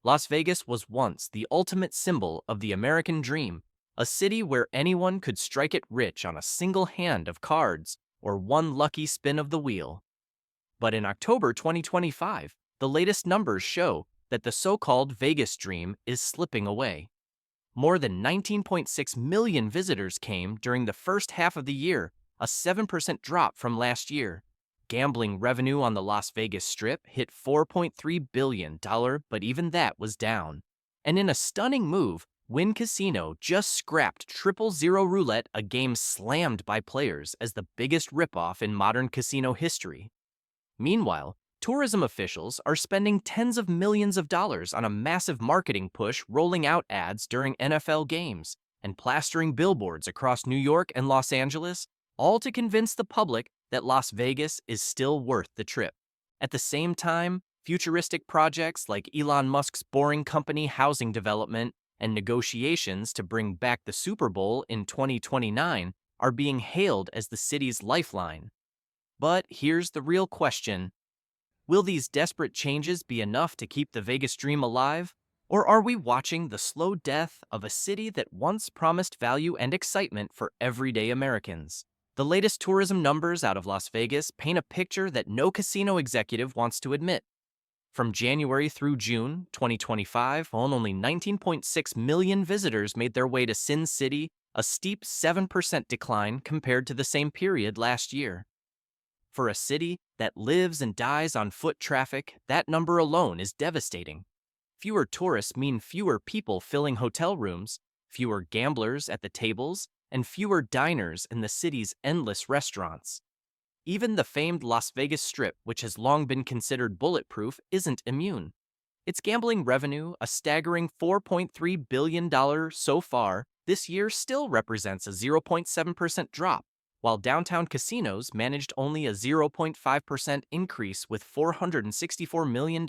Las Vegas was once the ultimate symbol of the American dream, a city where anyone could strike it rich on a single hand of cards or one lucky spin of the wheel. But in October 2025, the latest numbers show that the so-called Vegas dream is slipping away. More than 19.6 million visitors came during the first half of the year, a 7% drop from last year. Gambling revenue on the Las Vegas Strip hit $4.3 billion, but even that was down. And in a stunning move, Wynn Casino just scrapped Triple Zero Roulette, a game slammed by players as the biggest ripoff in modern casino history. Meanwhile, tourism officials are spending tens of millions of dollars on a massive marketing push, rolling out ads during NFL games and plastering billboards across New York and Los Angeles, all to convince the public that Las Vegas is still worth the trip. At the same time, futuristic projects like Elon Musk's Boring Company housing development and negotiations to bring back the Super Bowl in 2029 are being hailed as the city's lifeline. But here's the real question. Will these desperate changes be enough to keep the Vegas dream alive? Or are we watching the slow death of a city that once promised value and excitement for everyday Americans? The latest tourism numbers out of Las Vegas paint a picture that no casino executive wants to admit. From January through June 2025, only 19.6 million visitors made their way to Sin City, a steep 7% decline compared to the same period last year. For a city that lives and dies on foot traffic, that number alone is devastating. Fewer tourists mean fewer people filling hotel rooms, fewer gamblers at the tables, and fewer diners in the city's endless restaurants. Even the famed Las Vegas Strip, which has long been considered bulletproof, isn't immune. Its gambling revenue, a staggering $4.3 billion so far this year, still represents a 0.7% drop, while downtown casinos managed only a 0.5% increase with $464 million.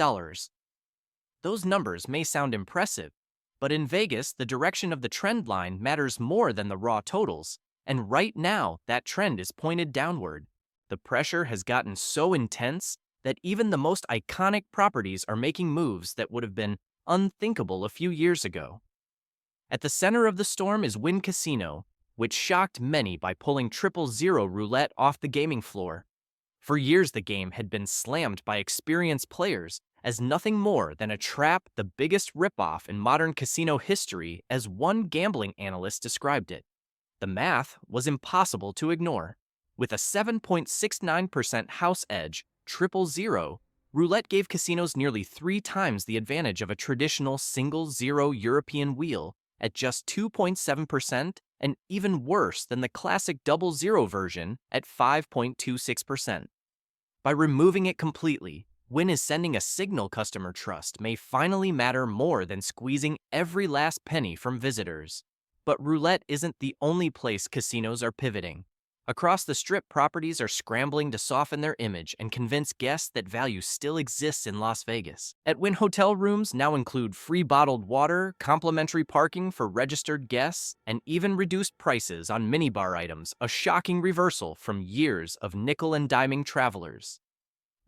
Those numbers may sound impressive, but in Vegas, the direction of the trend line matters more than the raw totals, and right now, that trend is pointed downward. The pressure has gotten so intense that even the most iconic properties are making moves that would have been unthinkable a few years ago. At the center of the storm is Wynn Casino, which shocked many by pulling Triple Zero Roulette off the gaming floor. For years, the game had been slammed by experienced players as nothing more than a trap, the biggest ripoff in modern casino history, as one gambling analyst described it. The math was impossible to ignore. With a 7.69% house edge, Triple Zero Roulette gave casinos nearly 3 times the advantage of a traditional single-zero European wheel at just 2.7%, and even worse than the classic double zero version at 5.26%. By removing it completely, Wynn is sending a signal customer trust may finally matter more than squeezing every last penny from visitors. But roulette isn't the only place casinos are pivoting. Across the Strip, properties are scrambling to soften their image and convince guests that value still exists in Las Vegas. At Wynn, hotel rooms now include free bottled water, complimentary parking for registered guests, and even reduced prices on minibar items, a shocking reversal from years of nickel and diming travelers.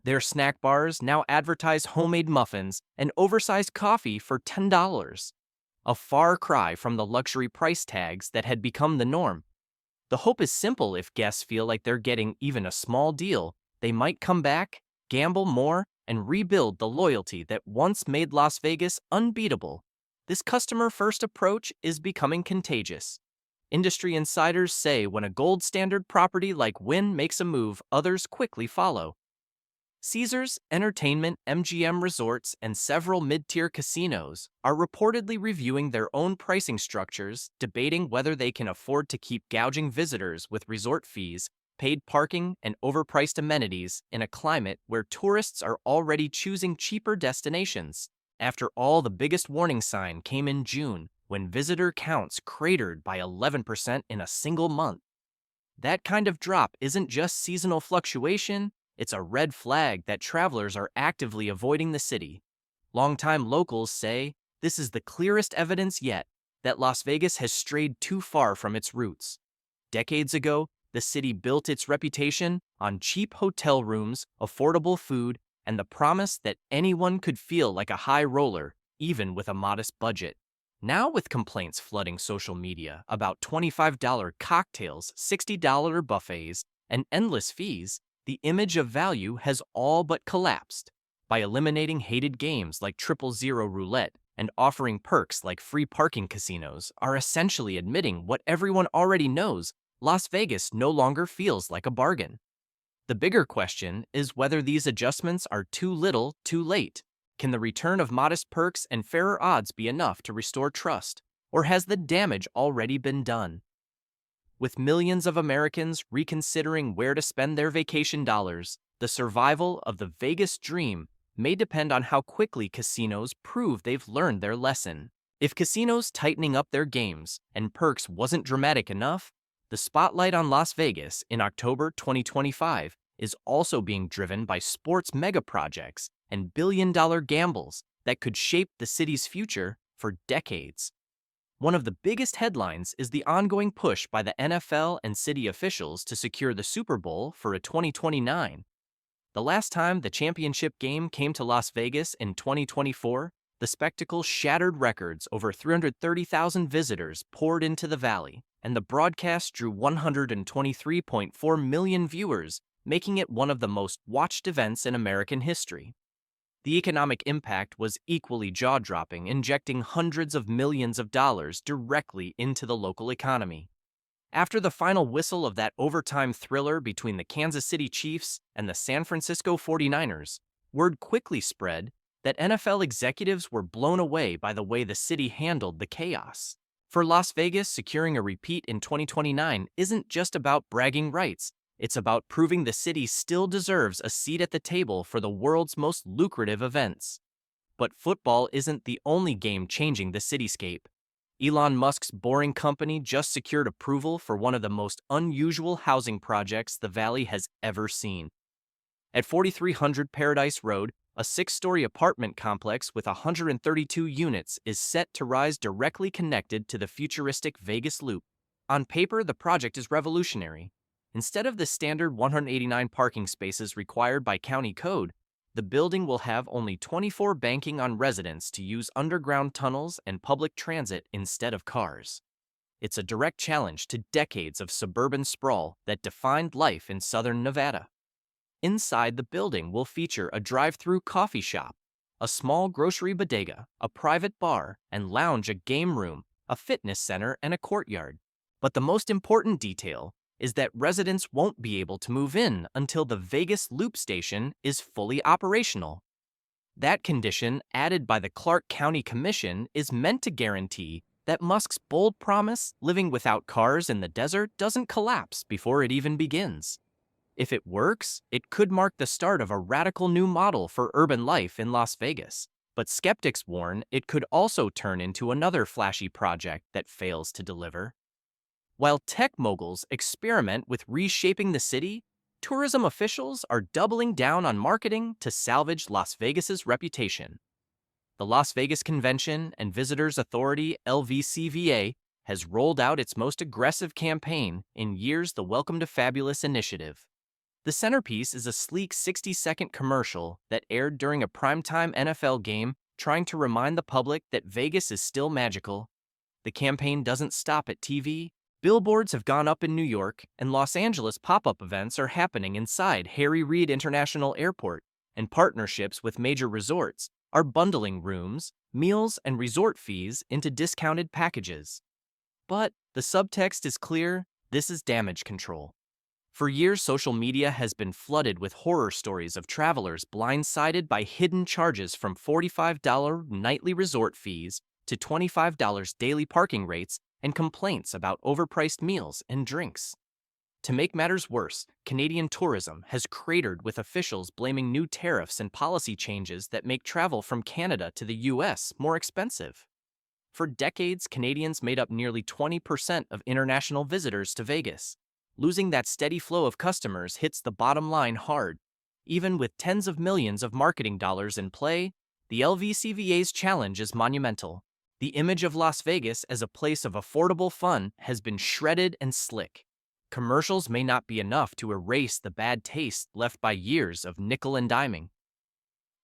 Their snack bars now advertise homemade muffins and oversized coffee for $10, a far cry from the luxury price tags that had become the norm. The hope is simple: if guests feel like they're getting even a small deal, they might come back, gamble more, and rebuild the loyalty that once made Las Vegas unbeatable. This customer-first approach is becoming contagious. Industry insiders say when a gold standard property like Wynn makes a move, others quickly follow. Caesars Entertainment, MGM Resorts, and several mid-tier casinos are reportedly reviewing their own pricing structures, debating whether they can afford to keep gouging visitors with resort fees, paid parking, and overpriced amenities in a climate where tourists are already choosing cheaper destinations. After all, the biggest warning sign came in June, when visitor counts cratered by 11% in a single month. That kind of drop isn't just seasonal fluctuation. It's a red flag that travelers are actively avoiding the city. Longtime locals say this is the clearest evidence yet that Las Vegas has strayed too far from its roots. Decades ago, the city built its reputation on cheap hotel rooms, affordable food, and the promise that anyone could feel like a high roller even with a modest budget. Now, with complaints flooding social media about $25 cocktails, $60 buffets, and endless fees, the image of value has all but collapsed. By eliminating hated games like Triple Zero Roulette and offering perks like free parking, casinos are essentially admitting what everyone already knows: Las Vegas no longer feels like a bargain. The bigger question is whether these adjustments are too little, too late. Can the return of modest perks and fairer odds be enough to restore trust, or has the damage already been done? With millions of Americans reconsidering where to spend their vacation dollars, the survival of the Vegas dream may depend on how quickly casinos prove they've learned their lesson. If casinos tightening up their games and perks wasn't dramatic enough, the spotlight on Las Vegas in October 2025 is also being driven by sports mega projects and billion-dollar gambles that could shape the city's future for decades. One of the biggest headlines is the ongoing push by the NFL and city officials to secure the Super Bowl for 2029. The last time the championship game came to Las Vegas in 2024, the spectacle shattered records. Over 330,000 visitors poured into the valley, and the broadcast drew 123.4 million viewers, making it one of the most watched events in American history. The economic impact was equally jaw-dropping, injecting hundreds of millions of dollars directly into the local economy. After the final whistle of that overtime thriller between the Kansas City Chiefs and the San Francisco 49ers, word quickly spread that NFL executives were blown away by the way the city handled the chaos. For Las Vegas, securing a repeat in 2029 isn't just about bragging rights. It's about proving the city still deserves a seat at the table for the world's most lucrative events. But football isn't the only game changing the cityscape. Elon Musk's Boring Company just secured approval for one of the most unusual housing projects the valley has ever seen. At 4300 Paradise Road, a 6-story apartment complex with 132 units is set to rise directly connected to the futuristic Vegas Loop. On paper, the project is revolutionary. Instead of the standard 189 parking spaces required by county code, the building will have only 24, banking on residents to use underground tunnels and public transit instead of cars. It's a direct challenge to decades of suburban sprawl that defined life in southern Nevada. Inside, the building will feature a drive-through coffee shop, a small grocery bodega, a private bar and lounge, a game room, a fitness center, and a courtyard. But the most important detail is that residents won't be able to move in until the Vegas Loop station is fully operational. That condition, added by the Clark County Commission, is meant to guarantee that Musk's bold promise, living without cars in the desert, doesn't collapse before it even begins. If it works, it could mark the start of a radical new model for urban life in Las Vegas. But skeptics warn it could also turn into another flashy project that fails to deliver. While tech moguls experiment with reshaping the city, tourism officials are doubling down on marketing to salvage Las Vegas's reputation. The Las Vegas Convention and Visitors Authority (LVCVA) has rolled out its most aggressive campaign in years, the Welcome to Fabulous initiative. The centerpiece is a sleek 60-second commercial that aired during a primetime NFL game, trying to remind the public that Vegas is still magical. The campaign doesn't stop at TV. Billboards have gone up in New York, and Los Angeles pop-up events are happening inside Harry Reid International Airport, and partnerships with major resorts are bundling rooms, meals, and resort fees into discounted packages. But the subtext is clear: this is damage control. For years, social media has been flooded with horror stories of travelers blindsided by hidden charges, from $45 nightly resort fees to $25 daily parking rates, and complaints about overpriced meals and drinks. To make matters worse, Canadian tourism has cratered, with officials blaming new tariffs and policy changes that make travel from Canada to the US more expensive. For decades, Canadians made up nearly 20% of international visitors to Vegas. Losing that steady flow of customers hits the bottom line hard. Even with tens of millions of marketing dollars in play, the LVCVA's challenge is monumental. The image of Las Vegas as a place of affordable fun has been shredded and slick. Commercials may not be enough to erase the bad taste left by years of nickel and diming.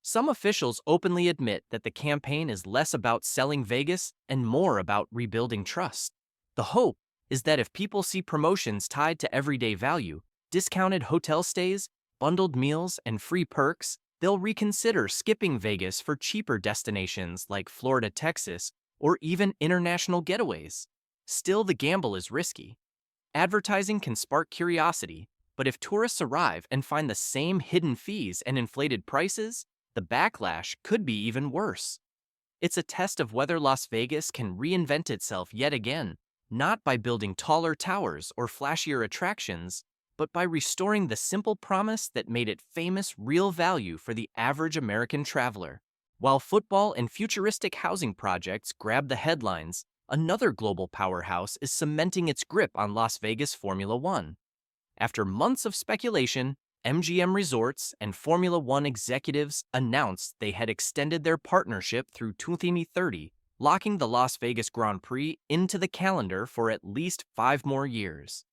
Some officials openly admit that the campaign is less about selling Vegas and more about rebuilding trust. The hope is that if people see promotions tied to everyday value, discounted hotel stays, bundled meals, and free perks, they'll reconsider skipping Vegas for cheaper destinations like Florida, Texas, or even international getaways. Still, the gamble is risky. Advertising can spark curiosity, but if tourists arrive and find the same hidden fees and inflated prices, the backlash could be even worse. It's a test of whether Las Vegas can reinvent itself yet again, not by building taller towers or flashier attractions, but by restoring the simple promise that made it famous real value for the average American traveler. While football and futuristic housing projects grab the headlines, another global powerhouse is cementing its grip on Las Vegas Formula One. After months of speculation, MGM Resorts and Formula One executives announced they had extended their partnership through 2030, locking the Las Vegas Grand Prix into the calendar for at least 5 more years.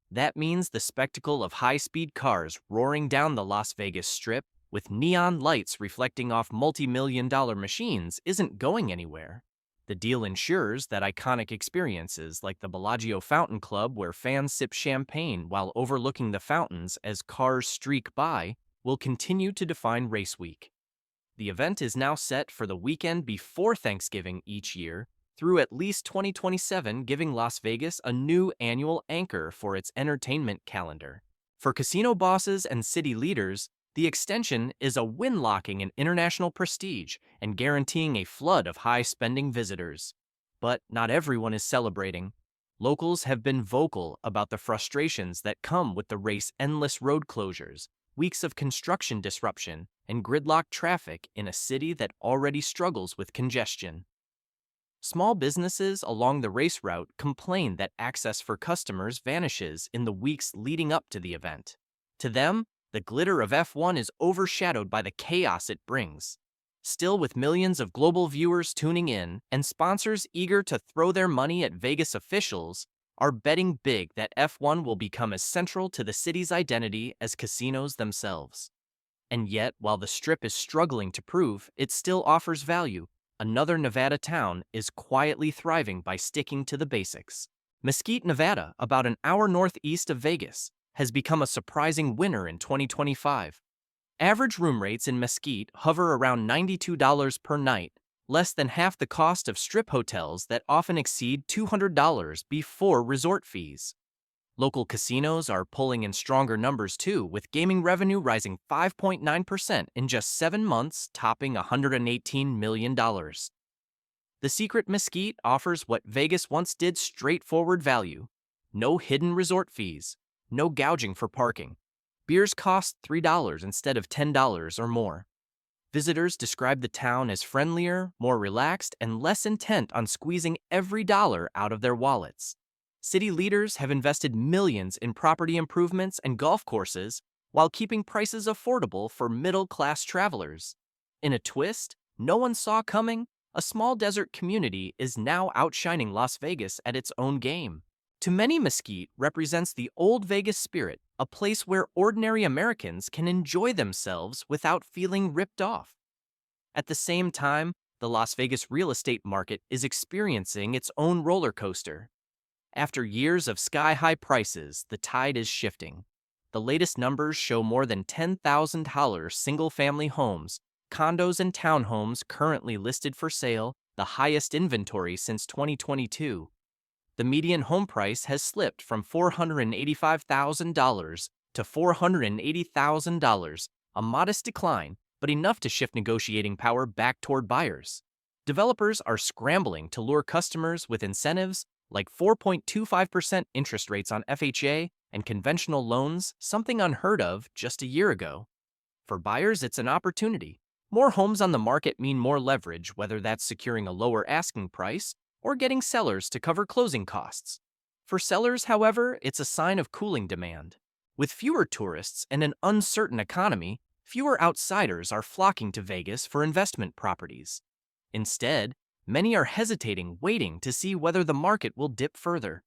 That means the spectacle of high-speed cars roaring down the Las Vegas Strip with neon lights reflecting off multi-million-dollar machines isn't going anywhere. The deal ensures that iconic experiences like the Bellagio Fountain Club, where fans sip champagne while overlooking the fountains as cars streak by, will continue to define race week. The event is now set for the weekend before Thanksgiving each year, through at least 2027, giving Las Vegas a new annual anchor for its entertainment calendar. For casino bosses and city leaders, the extension is a win locking in international prestige and guaranteeing a flood of high-spending visitors. But not everyone is celebrating. Locals have been vocal about the frustrations that come with the race's endless road closures, weeks of construction disruption, and gridlocked traffic in a city that already struggles with congestion. Small businesses along the race route complain that access for customers vanishes in the weeks leading up to the event. To them, the glitter of F1 is overshadowed by the chaos it brings. Still, with millions of global viewers tuning in and sponsors eager to throw their money at Vegas, officials are betting big that F1 will become as central to the city's identity as casinos themselves. And yet, while the Strip is struggling to prove it still offers value, another Nevada town is quietly thriving by sticking to the basics. Mesquite, Nevada, about an hour northeast of Vegas, has become a surprising winner in 2025. Average room rates in Mesquite hover around $92 per night, less than half the cost of Strip hotels that often exceed $200 before resort fees. Local casinos are pulling in stronger numbers too, with gaming revenue rising 5.9% in just 7 months, topping $118 million. The secret: Mesquite offers what Vegas once did: straightforward value. No hidden resort fees, no gouging for parking. Beers cost $3 instead of $10 or more. Visitors describe the town as friendlier, more relaxed, and less intent on squeezing every dollar out of their wallets. City leaders have invested millions in property improvements and golf courses while keeping prices affordable for middle-class travelers. In a twist no one saw coming, a small desert community is now outshining Las Vegas at its own game. To many, Mesquite represents the old Vegas spirit, a place where ordinary Americans can enjoy themselves without feeling ripped off. At the same time, the Las Vegas real estate market is experiencing its own roller coaster. After years of sky-high prices, the tide is shifting. The latest numbers show more than $10,000 single-family homes, condos, and townhomes currently listed for sale, the highest inventory since 2022. The median home price has slipped from $485,000 to $480,000, a modest decline, but enough to shift negotiating power back toward buyers. Developers are scrambling to lure customers with incentives like 4.25% interest rates on FHA and conventional loans, something unheard of just a year ago. For buyers, it's an opportunity. More homes on the market mean more leverage, whether that's securing a lower asking price or getting sellers to cover closing costs. For sellers, however, it's a sign of cooling demand. With fewer tourists and an uncertain economy, fewer outsiders are flocking to Vegas for investment properties. Instead, many are hesitating, waiting to see whether the market will dip further.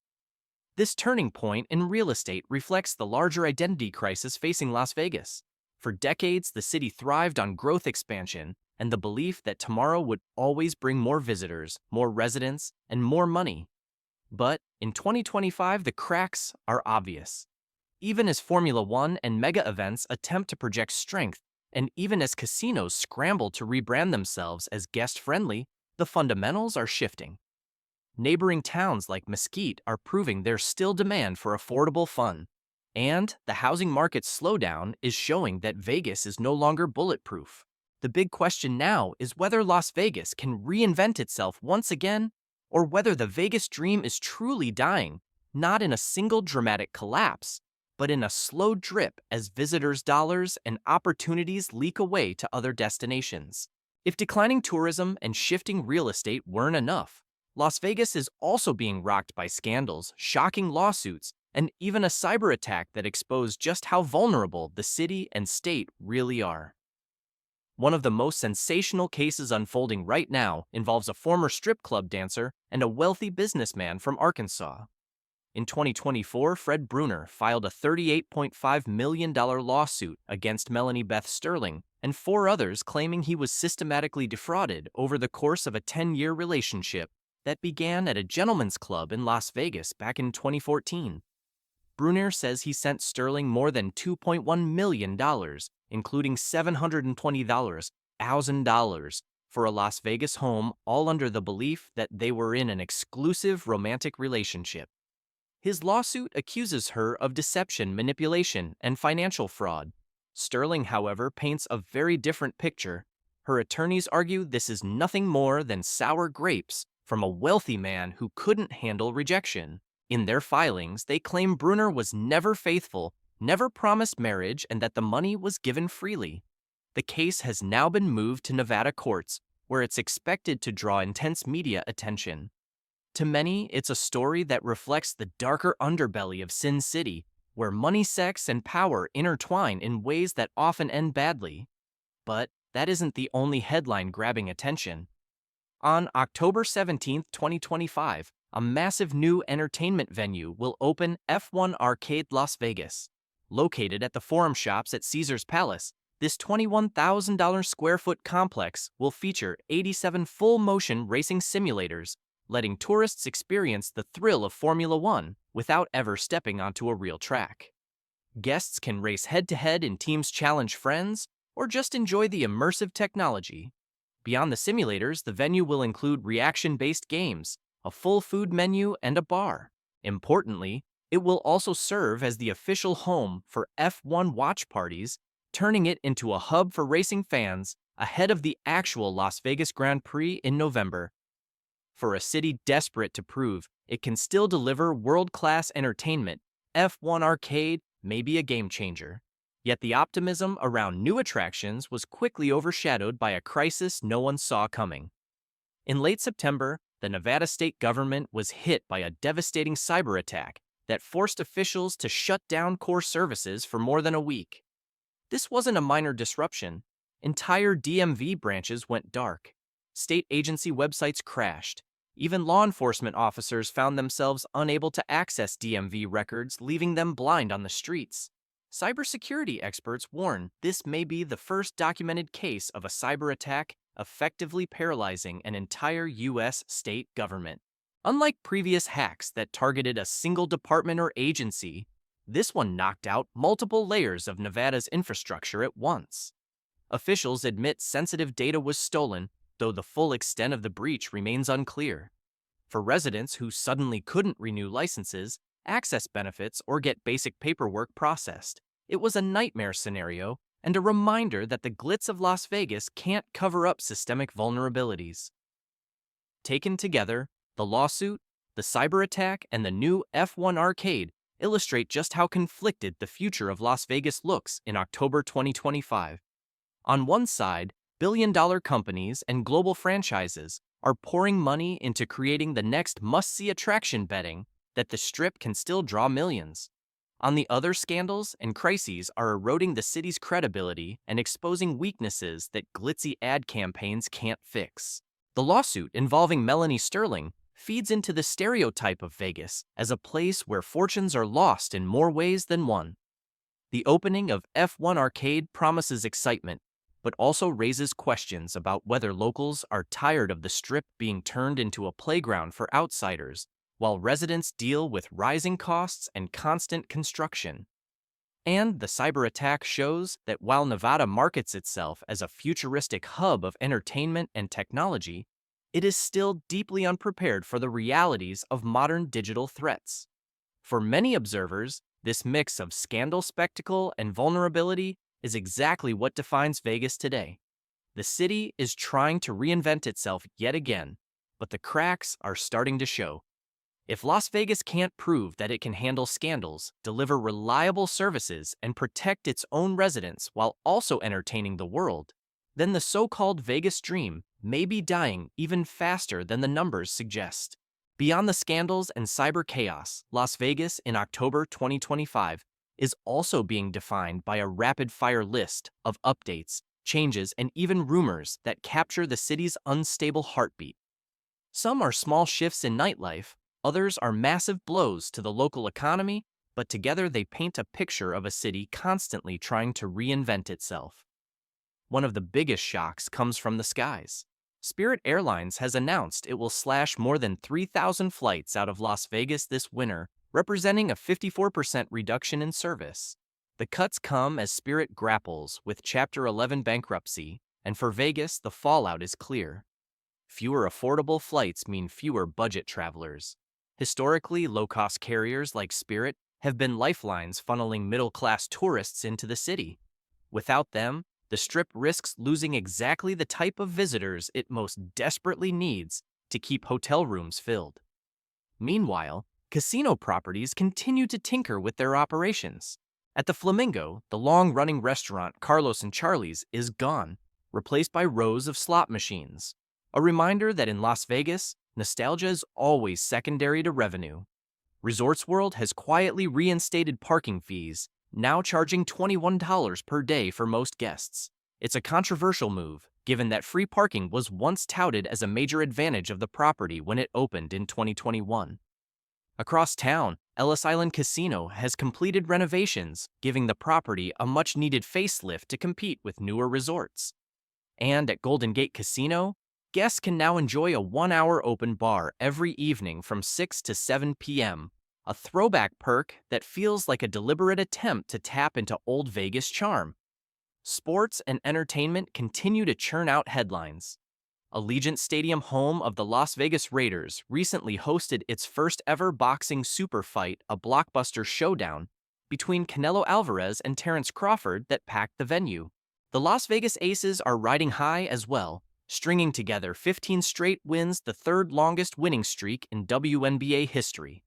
This turning point in real estate reflects the larger identity crisis facing Las Vegas. For decades, the city thrived on growth expansion and the belief that tomorrow would always bring more visitors, more residents, and more money. But in 2025, the cracks are obvious. Even as Formula One and mega events attempt to project strength, and even as casinos scramble to rebrand themselves as guest-friendly, the fundamentals are shifting. Neighboring towns like Mesquite are proving there's still demand for affordable fun. And the housing market's slowdown is showing that Vegas is no longer bulletproof. The big question now is whether Las Vegas can reinvent itself once again, or whether the Vegas dream is truly dying, not in a single dramatic collapse, but in a slow drip as visitors' dollars and opportunities leak away to other destinations. If declining tourism and shifting real estate weren't enough, Las Vegas is also being rocked by scandals, shocking lawsuits, and even a cyber attack that exposed just how vulnerable the city and state really are. One of the most sensational cases unfolding right now involves a former strip club dancer and a wealthy businessman from Arkansas. In 2024, Fred Bruner filed a $38.5 million lawsuit against Melanie Beth Sterling and four others, claiming he was systematically defrauded over the course of a 10-year relationship that began at a gentleman's club in Las Vegas back in 2014. Bruner says he sent Sterling more than $2.1 million, including $720,000 for a Las Vegas home, all under the belief that they were in an exclusive romantic relationship. His lawsuit accuses her of deception, manipulation, and financial fraud. Sterling, however, paints a very different picture. Her attorneys argue this is nothing more than sour grapes from a wealthy man who couldn't handle rejection. In their filings, they claim Bruner was never faithful, never promised marriage, and that the money was given freely. The case has now been moved to Nevada courts, where it's expected to draw intense media attention. To many, it's a story that reflects the darker underbelly of Sin City, where money, sex, and power intertwine in ways that often end badly. But that isn't the only headline grabbing attention. On October 17, 2025, a massive new entertainment venue will open, F1 Arcade Las Vegas. Located at the Forum Shops at Caesars Palace, this $21,000 square foot complex will feature 87 full-motion racing simulators, letting tourists experience the thrill of Formula One without ever stepping onto a real track. Guests can race head-to-head in teams challenge friends, or just enjoy the immersive technology. Beyond the simulators, the venue will include reaction-based games, a full food menu, and a bar. Importantly, it will also serve as the official home for F1 watch parties, turning it into a hub for racing fans ahead of the actual Las Vegas Grand Prix in November. For a city desperate to prove it can still deliver world-class entertainment, F1 Arcade may be a game-changer. Yet the optimism around new attractions was quickly overshadowed by a crisis no one saw coming. In late September, the Nevada state government was hit by a devastating cyber attack that forced officials to shut down core services for more than a week. This wasn't a minor disruption. Entire DMV branches went dark. State agency websites crashed. Even law enforcement officers found themselves unable to access DMV records, leaving them blind on the streets. Cybersecurity experts warn this may be the first documented case of a cyber attack effectively paralyzing an entire U.S. state government. Unlike previous hacks that targeted a single department or agency, this one knocked out multiple layers of Nevada's infrastructure at once. Officials admit sensitive data was stolen, though the full extent of the breach remains unclear. For residents who suddenly couldn't renew licenses, access benefits, or get basic paperwork processed, it was a nightmare scenario and a reminder that the glitz of Las Vegas can't cover up systemic vulnerabilities. Taken together, the lawsuit, the cyber attack, and the new F1 Arcade illustrate just how conflicted the future of Las Vegas looks in October 2025. On one side, billion-dollar companies and global franchises are pouring money into creating the next must-see attraction, betting that the Strip can still draw millions. On the other, scandals and crises are eroding the city's credibility and exposing weaknesses that glitzy ad campaigns can't fix. The lawsuit involving Melanie Sterling feeds into the stereotype of Vegas as a place where fortunes are lost in more ways than one. The opening of F1 Arcade promises excitement, but also raises questions about whether locals are tired of the Strip being turned into a playground for outsiders, while residents deal with rising costs and constant construction. And the cyber attack shows that while Nevada markets itself as a futuristic hub of entertainment and technology, it is still deeply unprepared for the realities of modern digital threats. For many observers, this mix of scandal spectacle and vulnerability is exactly what defines Vegas today. The city is trying to reinvent itself yet again, but the cracks are starting to show. If Las Vegas can't prove that it can handle scandals, deliver reliable services, and protect its own residents while also entertaining the world, then the so-called Vegas dream may be dying even faster than the numbers suggest. Beyond the scandals and cyber chaos, Las Vegas in October 2025 is also being defined by a rapid-fire list of updates, changes, and even rumors that capture the city's unstable heartbeat. Some are small shifts in nightlife, others are massive blows to the local economy, but together they paint a picture of a city constantly trying to reinvent itself. One of the biggest shocks comes from the skies. Spirit Airlines has announced it will slash more than 3,000 flights out of Las Vegas this winter, representing a 54% reduction in service. The cuts come as Spirit grapples with Chapter 11 bankruptcy, and for Vegas, the fallout is clear. Fewer affordable flights mean fewer budget travelers. Historically, low-cost carriers like Spirit have been lifelines funneling middle-class tourists into the city. Without them, the Strip risks losing exactly the type of visitors it most desperately needs to keep hotel rooms filled. Meanwhile, casino properties continue to tinker with their operations. At the Flamingo, the long-running restaurant Carlos and Charlie's is gone, replaced by rows of slot machines. A reminder that in Las Vegas, nostalgia is always secondary to revenue. Resorts World has quietly reinstated parking fees, now charging $21 per day for most guests. It's a controversial move, given that free parking was once touted as a major advantage of the property when it opened in 2021. Across town, Ellis Island Casino has completed renovations, giving the property a much-needed facelift to compete with newer resorts. And at Golden Gate Casino, guests can now enjoy a 1-hour open bar every evening from 6 to 7 p.m., a throwback perk that feels like a deliberate attempt to tap into old Vegas charm. Sports and entertainment continue to churn out headlines. Allegiant Stadium, home of the Las Vegas Raiders, recently hosted its first-ever boxing super fight, a blockbuster showdown between Canelo Alvarez and Terrence Crawford that packed the venue. The Las Vegas Aces are riding high as well, stringing together 15 straight wins, the third longest winning streak in WNBA history.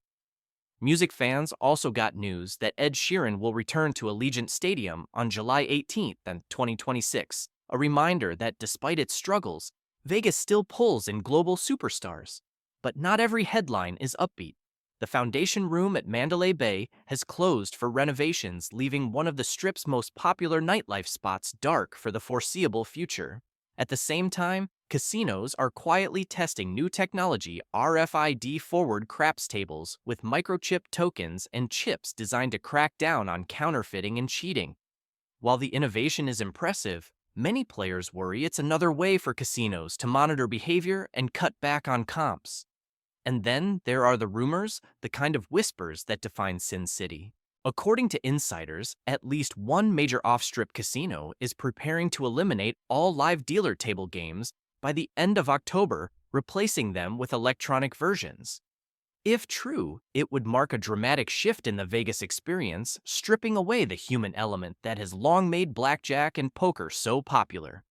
Music fans also got news that Ed Sheeran will return to Allegiant Stadium on July 18th, 2026, a reminder that despite its struggles, Vegas still pulls in global superstars. But not every headline is upbeat. The Foundation Room at Mandalay Bay has closed for renovations, leaving one of the Strip's most popular nightlife spots dark for the foreseeable future. At the same time, casinos are quietly testing new technology, RFID-forward craps tables with microchip tokens and chips designed to crack down on counterfeiting and cheating. While the innovation is impressive, many players worry it's another way for casinos to monitor behavior and cut back on comps. And then there are the rumors, the kind of whispers that define Sin City. According to insiders, at least one major off-strip casino is preparing to eliminate all live dealer table games by the end of October, replacing them with electronic versions. If true, it would mark a dramatic shift in the Vegas experience, stripping away the human element that has long made blackjack and poker so popular.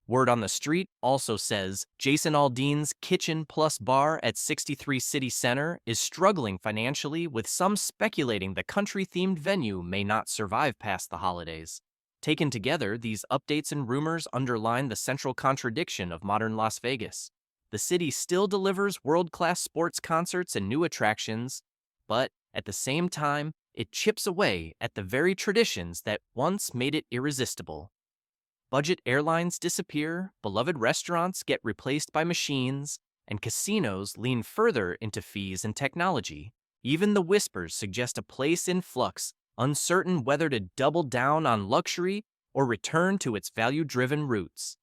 Word on the street also says Jason Aldean's Kitchen Plus Bar at 63 City Center is struggling financially, with some speculating the country-themed venue may not survive past the holidays. Taken together, these updates and rumors underline the central contradiction of modern Las Vegas. The city still delivers world-class sports concerts and new attractions, but at the same time, it chips away at the very traditions that once made it irresistible. Budget airlines disappear, beloved restaurants get replaced by machines, and casinos lean further into fees and technology. Even the whispers suggest a place in flux, uncertain whether to double down on luxury or return to its value-driven roots.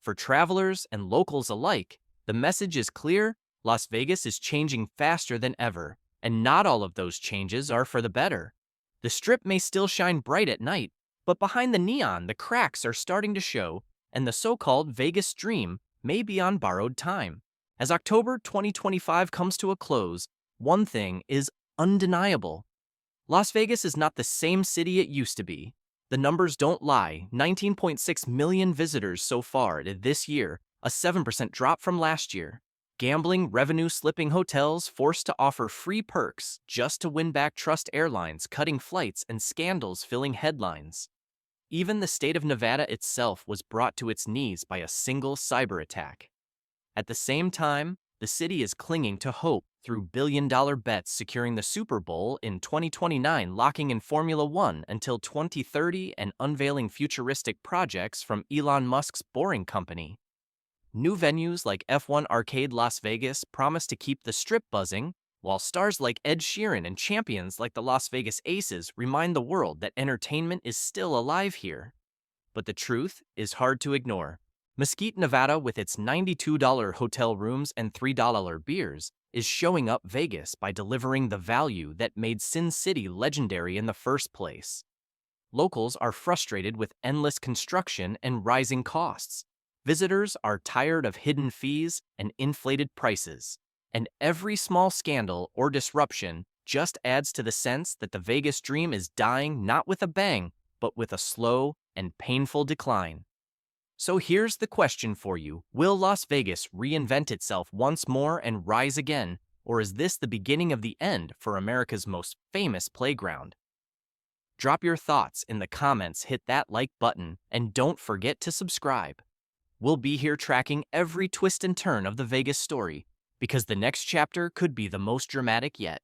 For travelers and locals alike, the message is clear: Las Vegas is changing faster than ever, and not all of those changes are for the better. The Strip may still shine bright at night, but behind the neon, the cracks are starting to show, and the so-called Vegas dream may be on borrowed time. As October 2025 comes to a close, one thing is undeniable. Las Vegas is not the same city it used to be. The numbers don't lie: 19.6 million visitors so far this year, a 7% drop from last year. Gambling revenue slipping, hotels forced to offer free perks just to win back trust, airlines cutting flights, and scandals filling headlines. Even the state of Nevada itself was brought to its knees by a single cyberattack. At the same time, the city is clinging to hope through billion-dollar bets, securing the Super Bowl in 2029, locking in Formula One until 2030, and unveiling futuristic projects from Elon Musk's Boring Company. New venues like F1 Arcade Las Vegas promise to keep the Strip buzzing, while stars like Ed Sheeran and champions like the Las Vegas Aces remind the world that entertainment is still alive here. But the truth is hard to ignore. Mesquite, Nevada, with its $92 hotel rooms and $3 beers, is showing up Vegas by delivering the value that made Sin City legendary in the first place. Locals are frustrated with endless construction and rising costs. Visitors are tired of hidden fees and inflated prices. And every small scandal or disruption just adds to the sense that the Vegas dream is dying, not with a bang, but with a slow and painful decline. So here's the question for you: will Las Vegas reinvent itself once more and rise again, or is this the beginning of the end for America's most famous playground? Drop your thoughts in the comments, hit that like button, and don't forget to subscribe. We'll be here tracking every twist and turn of the Vegas story, because the next chapter could be the most dramatic yet.